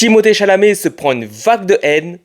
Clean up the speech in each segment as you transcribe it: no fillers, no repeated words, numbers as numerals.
Timothée Chalamet se prend une vague de haine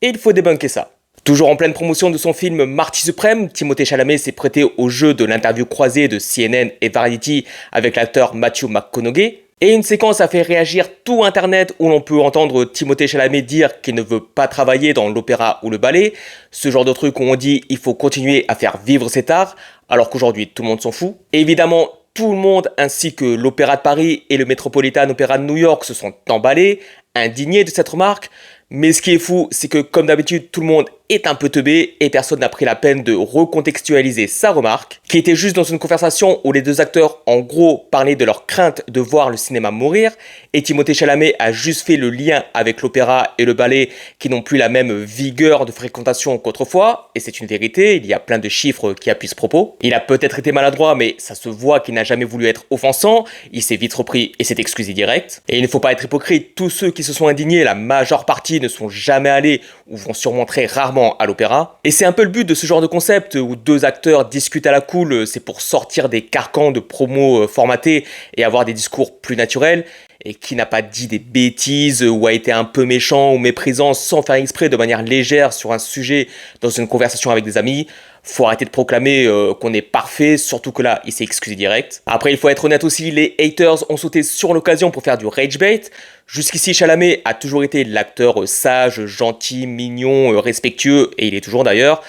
et il faut débunker ça. Toujours en pleine promotion de son film Marty Suprême, Timothée Chalamet s'est prêté au jeu de l'interview croisée de CNN et Variety avec l'acteur Matthew McConaughey. Et une séquence a fait réagir tout internet où l'on peut entendre Timothée Chalamet dire qu'il ne veut pas travailler dans l'opéra ou le ballet. Ce genre de truc où on dit il faut continuer à faire vivre cet art, alors qu'aujourd'hui tout le monde s'en fout. Et évidemment, tout le monde, ainsi que l'Opéra de Paris et le Metropolitan Opera de New York se sont emballés, indignés de cette remarque. Mais ce qui est fou, c'est que comme d'habitude, tout le monde est un peu teubé et personne n'a pris la peine de recontextualiser sa remarque, qui était juste dans une conversation où les deux acteurs en gros parlaient de leur crainte de voir le cinéma mourir, et Timothée Chalamet a juste fait le lien avec l'opéra et le ballet qui n'ont plus la même vigueur de fréquentation qu'autrefois, et c'est une vérité, il y a plein de chiffres qui appuient ce propos. Il a peut-être été maladroit, mais ça se voit qu'il n'a jamais voulu être offensant, il s'est vite repris et s'est excusé direct. Et il ne faut pas être hypocrite, tous ceux qui se sont indignés, la majeure partie ne sont jamais allés ou vont sûrement très rarement à l'opéra. Et c'est un peu le but de ce genre de concept où deux acteurs discutent à la cool, c'est pour sortir des carcans de promos formatés et avoir des discours plus naturels. Et qui n'a pas dit des bêtises ou a été un peu méchant ou méprisant sans faire exprès de manière légère sur un sujet dans une conversation avec des amis. Faut arrêter de proclamer qu'on est parfait, surtout que là, il s'est excusé direct. Après, il faut être honnête aussi, les haters ont sauté sur l'occasion pour faire du rage bait. Jusqu'ici, Chalamet a toujours été l'acteur sage, gentil, mignon, respectueux, et il est toujours d'ailleurs,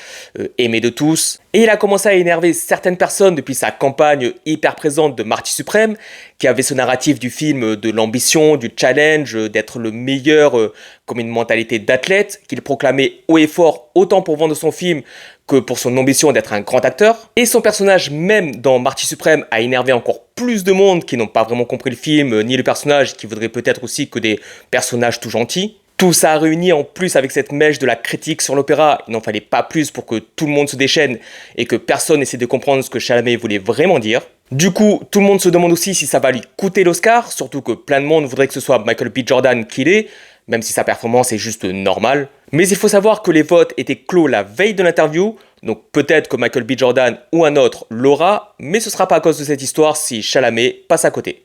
aimé de tous. Et il a commencé à énerver certaines personnes depuis sa campagne hyper présente de Marty Suprême, qui avait ce narratif du film de l'ambition, du challenge, d'être le meilleur comme une mentalité d'athlète, qu'il proclamait haut et fort autant pour vendre son film que pour son ambition d'être un grand acteur. Et son personnage même dans Marty Suprême a énervé encore plus de monde qui n'ont pas vraiment compris le film, ni le personnage, qui voudraient peut-être aussi que des personnages tout gentils. Tout ça a réuni en plus avec cette mèche de la critique sur l'opéra. Il n'en fallait pas plus pour que tout le monde se déchaîne et que personne essaie de comprendre ce que Chalamet voulait vraiment dire. Du coup, tout le monde se demande aussi si ça va lui coûter l'Oscar, surtout que plein de monde voudrait que ce soit Michael B. Jordan qui l'ait, même si sa performance est juste normale. Mais il faut savoir que les votes étaient clos la veille de l'interview, donc peut-être que Michael B. Jordan ou un autre l'aura, mais ce sera pas à cause de cette histoire si Chalamet passe à côté.